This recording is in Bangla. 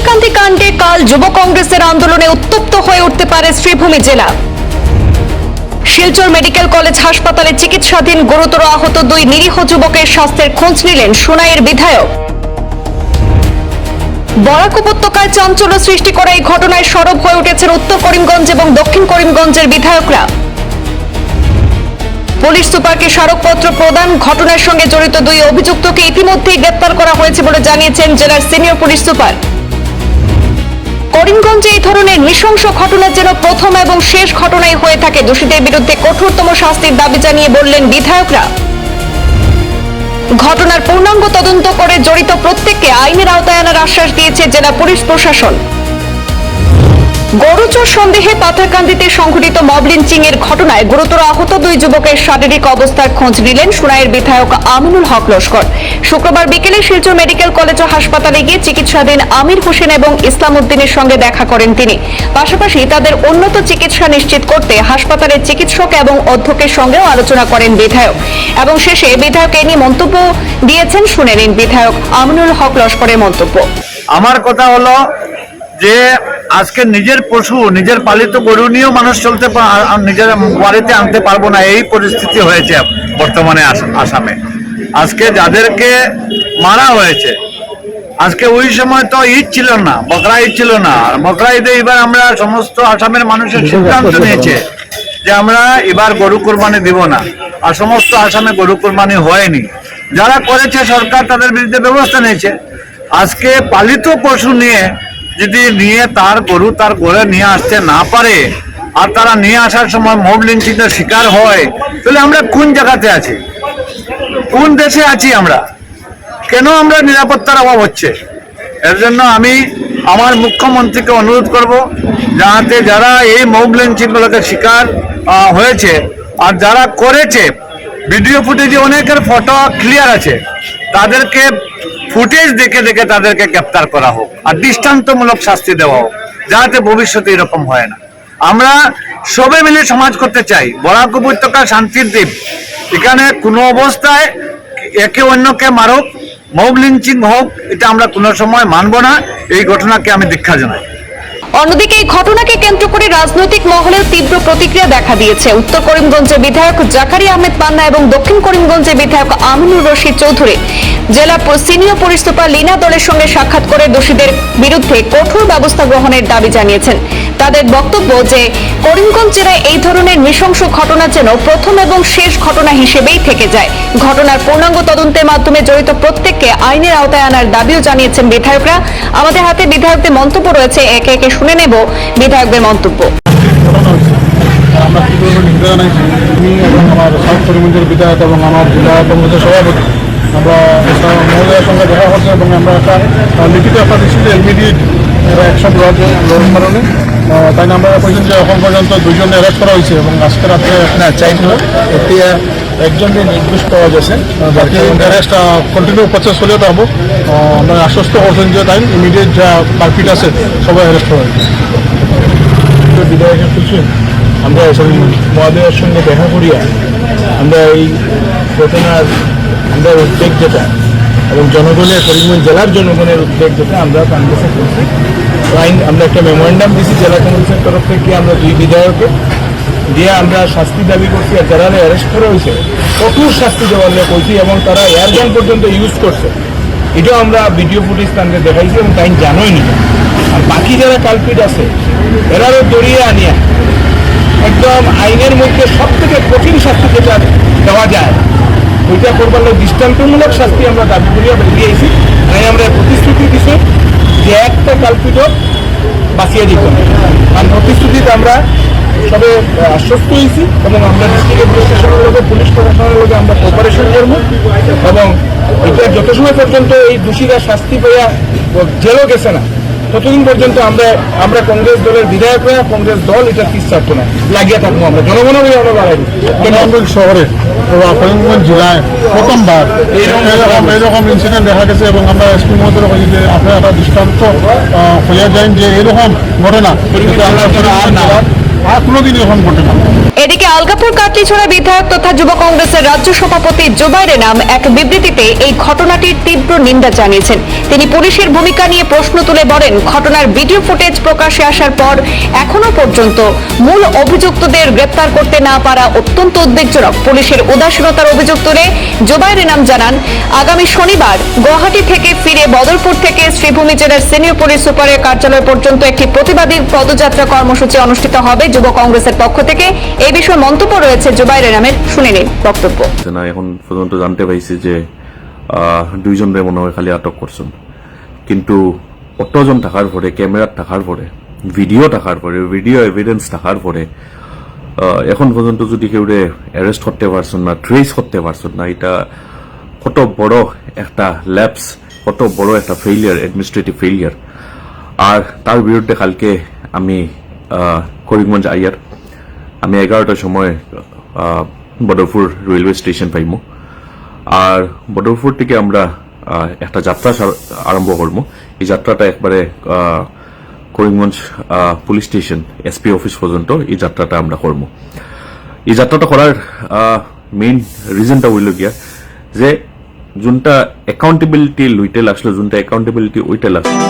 পাথারকান্দি কাণ্ডে কাল যুব কংগ্রেসের আন্দোলনে উত্তপ্ত হয়ে উঠতে পারে শ্রীভূমি জেলা। শিলচর মেডিকেল কলেজ হাসপাতালে চিকিৎসাধীন গুরুতর আহত দুই নিরীহ যুবকের স্বাস্থ্যের খোঁজ নিলেন সোনাইয়ের বিধায়ক। বরাক উপত্যকায় চাঞ্চল্য সৃষ্টি করা এই ঘটনায় সরব হয়ে উঠেছেন উত্তর করিমগঞ্জ এবং দক্ষিণ করিমগঞ্জের বিধায়করা। পুলিশ সুপারকে স্মারকপত্র প্রদান, ঘটনার সঙ্গে জড়িত দুই অভিযুক্তকে ইতিমধ্যেই গ্রেপ্তার করা হয়েছে বলে জানিয়েছেন জেলার সিনিয়র পুলিশ সুপার। করিমগঞ্জে এই ধরনের নৃশংস ঘটনা যেন প্রথম এবং শেষ ঘটনাই হয়ে থাকে। দোষীদের বিরুদ্ধে কঠোরতম শাস্তির দাবি জানিয়ে বললেন বিধায়করা। ঘটনার পূর্ণাঙ্গ তদন্ত করে জড়িত প্রত্যেককে আইনের আওতায় আনার আশ্বাস দিয়েছে জেলা পুলিশ প্রশাসন। গরুচোর সন্দেহে পাথারকান্দিতে সংঘটিত মব লিঞ্চিং এর ঘটনায় গুরুতর আহত দুই যুবকের শারীরিক অবস্থার খোঁজ নিলেন সোনাইয়ের বিধায়ক আমিনুল হক লস্কর। শুক্রবার বিকেলে শিলচর মেডিকেল কলেজ ও হাসপাতালে গিয়ে চিকিৎসাধীন আমির হোসেন এবং ইসলাম উদ্দিনের সঙ্গে দেখা করেন তিনি। পাশাপাশি তাদের উন্নত চিকিৎসা নিশ্চিত করতে হাসপাতালের চিকিৎসক এবং অধ্যক্ষের সঙ্গেও আলোচনা করেন বিধায়ক এবং শেষে বিধায়ক এ নিয়ে মন্তব্য দিয়েছেন। শুনে নিন বিধায়ক আমিনুল হক লস্করের মন্তব্য। আমার কথা হলো যে আজকে নিজের পশু, নিজের পালিত গরু নিয়েও মানুষ চলতে নিজের বাড়িতে আনতে পারবো না, এই পরিস্থিতি হয়েছে বর্তমানে আসামে। আজকে যাদেরকে মারা হয়েছে, আজকে ওই সময় তো ঈদ ছিল না, বকরা ঈদ ছিল না। বকরা ঈদে এবার আমরা সমস্ত আসামের মানুষের সিদ্ধান্ত নিয়েছে যে আমরা এবার গরু কোরবানি দিব না, আর সমস্ত আসামে গরু কোরবানি হয়নি। যারা করেছে সরকার তাদের বিরুদ্ধে ব্যবস্থা নিয়েছে। আজকে পালিত পশু নিয়ে যদি তার গরু তার ঘরে নিয়ে আসতে না পারে আর তারা নিয়ে আসার সময় মব লিঞ্চিংয়ের শিকার হয়, তাহলে আমরা কোন জায়গাতে আছি, কোন দেশে আছি আমরা? কেন আমরা নিরাপত্তার অভাব হচ্ছে? এর জন্য আমি আমার মুখ্যমন্ত্রীকে অনুরোধ করব যাতে যারা এই মব লিঞ্চিংগুলোকে শিকার হয়েছে আর যারা করেছে, ভিডিও ফুটেজে অনেকের ফটো ক্লিয়ার আছে, তাদেরকে ফুটেজ দেখে দেখে তাদেরকে গ্রেপ্তার করা হোক আর দৃষ্টান্তমূলক শাস্তি দেওয়া হোক, যাতে ভবিষ্যতে এরকম হয় না। আমরা সবে মিলে সমাজ করতে চাই। বরাক উপত্যকা শান্তির দ্বীপ, এখানে কোনো অবস্থায় একে অন্যকে মারুক, মব লিঞ্চিং হোক, এটা আমরা কোনো সময় মানব না। এই ঘটনাকে আমি দীক্ষা জানাই। অন্যদিকে এই ঘটনাকে কেন্দ্র করে রাজনৈতিক মহলেও তীব্র প্রতিক্রিয়া দেখা দিয়েছে। উত্তর করিমগঞ্জের বিধায়ক জাকারিয়া আহমেদ পান্না এবং দক্ষিণ করিমগঞ্জের বিধায়ক আমিনুর রশিদ চৌধুরী জেলা সিনিয়র পুলিশ সুপার লীনা দলের সঙ্গে সাক্ষাৎ করে দোষীদের বিরুদ্ধে কঠোর ব্যবস্থা গ্রহণের দাবি জানিয়েছেন। তাদের বক্তব্য যে করিমগঞ্জ জেলায় এই ধরনের নৃশংস ঘটনা যেন প্রথম এবং শেষ ঘটনা হিসেবেই থেকে যায়। ঘটনার পূর্ণাঙ্গ তদন্তের মাধ্যমে জড়িত প্রত্যেককে আইনের আওতায় আনার দাবিও জানিয়েছেন বিধায়করা। আমাদের হাতে বিধায়কদের মন্তব্য রয়েছে, একে একে শুনে নেব বিধায়কদের মন্তব্য। আমরা তীব্র নিন্দা জানাইছি। আমি এবং আমার সাউথ করিমগঞ্জের বিধায়ক এবং আমার জেলা কংগ্রেসের সভাপতি আমরা মহোদয়ের সঙ্গে দেখা করছি এবং আমরা একটা লিখিত একটা দিচ্ছি যে ইমিডিয়েট অ্যাকশন লড়ার কারণে। তাই আমরা বলছেন যে এখন পর্যন্ত দুজন অ্যারেস্ট করা হয়েছে এবং আজকে রাত্রে চাইছিল এতিয়া একজনকে নির্দিষ্ট পাওয়া গেছে। বাকি অ্যারেস্ট কন্টিনিউ প্রসেস চলে যাবো। আমরা আশ্বস্ত করছেন যে তাই ইমিডিয়েট যা কার্পিট আছে সবাই অ্যারেস্ট করা হয়েছে। বিধায়কের কিছু আমরা মহোদয়ের সঙ্গে দেখা করিয়া আমরা এই ঘটনার আমরা উদ্বেগ যেটা এবং জনগণের করিমগঞ্জ জেলার জনগণের উদ্বেগ যেটা আমরা কংগ্রেসে করছি, আমরা একটা মেমোরেন্ডাম দিয়েছি জেলা কংগ্রেসের তরফ থেকে। আমরা দুই বিধায়ককে দিয়ে আমরা শাস্তি দাবি করছি, আর যারা অ্যারেস্ট করা হয়েছে কঠোর শাস্তি দেওয়ার কইছি এবং তারা এয়ারগান পর্যন্ত ইউজ করছে, এটাও আমরা ভিডিও ফুটেজ তাদের দেখাইছি এবং তাই জানোই নি। আর বাকি যারা কালপিট আছে এরাও দড়িয়ে আনিয়া একদম আইনের মধ্যে সব থেকে কঠিন শাস্তি যেটা দেওয়া যায় ওইটা করবার দৃষ্টান্তমূলক শাস্তি আমরা দাবি করিয়া বেরিয়েছি। তাই আমরা প্রতিশ্রুতি দিচ্ছি যে একটা কালপিটও বাঁচিয়ে দিত, কারণ প্রতিশ্রুতিতে আমরা সবে আশ্বস্ত হয়েছি এবং আমরা ডিস্ট্রিক্ট অ্যাডমিনিস্ট্রেশনের লোকে পুলিশ প্রশাসনের লোকে আমরা কোঅপারেশন করব এবং এটা যত সময় পর্যন্ত এই দোষীরা শাস্তি পেয়ে জেলও গেছে না ততদিন পর্যন্ত আমরা কংগ্রেস দলের বিধায়করা, কংগ্রেস দল এটা পিছ ছাড়তো না, লাগিয়ে থাকবো আমরা জনগণের আমরা বাড়াই। শহরে করিমগঞ্জ জেলায় প্রথমবার এইরকম ইনসিডেন্ট দেখা গেছে এবং আমরা এসপি মহোদয় বলি যে আপনারা একটা দৃষ্টান্ত হইয়া যান যে এরকম ঘটনা আর কোনোদিনই এরকম ঘটে না। এদিকে আলগাপুর কাটলিছড়া বিধায়ক তথা যুব কংগ্রেসের রাজ্য সভাপতি জুবাইর এনাম এক বিবৃতিতে এই ঘটনাটির তীব্র নিন্দা জানিয়েছেন। তিনি পুলিশের ভূমিকা নিয়ে প্রশ্ন তুলে বলেন, ঘটনার ভিডিও ফুটেজ প্রকাশ্যে আসার পর এখনো পর্যন্ত মূল অভিযুক্তদের গ্রেপ্তার করতে না পারা অত্যন্ত উদ্বেগজনক। পুলিশের উদাসীনতার অভিযোগ তুলে জুবাইর এনাম জানান, আগামী শনিবার গুয়াহাটি থেকে ফিরে বদরপুর থেকে শ্রীভূমি জেলার সিনিয়র পুলিশ সুপারের কার্যালয় পর্যন্ত একটি প্রতিবাদী পদযাত্রা কর্মসূচি অনুষ্ঠিত হবে যুব কংগ্রেসের পক্ষ থেকে। এই বিষয়ে মন্তব্য রয়েছে জুবাইর এনামের, শুনে নিন বক্তব্য। না এখন পর্যন্ত জানতে পাইছি যে দুইজনের মনে হয় খালি আটক করছেন, কিন্তু অতজন থাকার পরে, ক্যামেরা থাকার পরে, ভিডিও থাকার পরে, ভিডিও এভিডেন্স থাকার পরে এখন পর্যন্ত যদি কেউ অ্যারেস্ট করতে পারছেন না, ট্রেস করতে পারছেন না, এটা কত বড় একটা ল্যাপস, কত বড় একটা ফেইলিয়ার, অ্যাডমিনিস্ট্রেটিভ ফেইলিয়ার। আর তার বিরুদ্ধে কালকে আমি করিমগঞ্জ আইয়ার আমি 11টার সময় বদরপুর রেলওয়ে স্টেশন পাইমু। আর বদরপুর থেকে আমরা একটা যাত্রা আরম্ভ করবো। এই যাত্রাটা একবারে Karimganj police station SP office পর্যন্ত এই যাত্রাটা আমরা করবো। এই যাত্রাটা করার মেইন রিজনটা হইল গিয়া যে যোনটা অ্যাকাউন্টেবিলিটি লইতে লাগছিল, যোনটা অ্যাকাউন্টেবিলিটি ওইটা লাগছিল।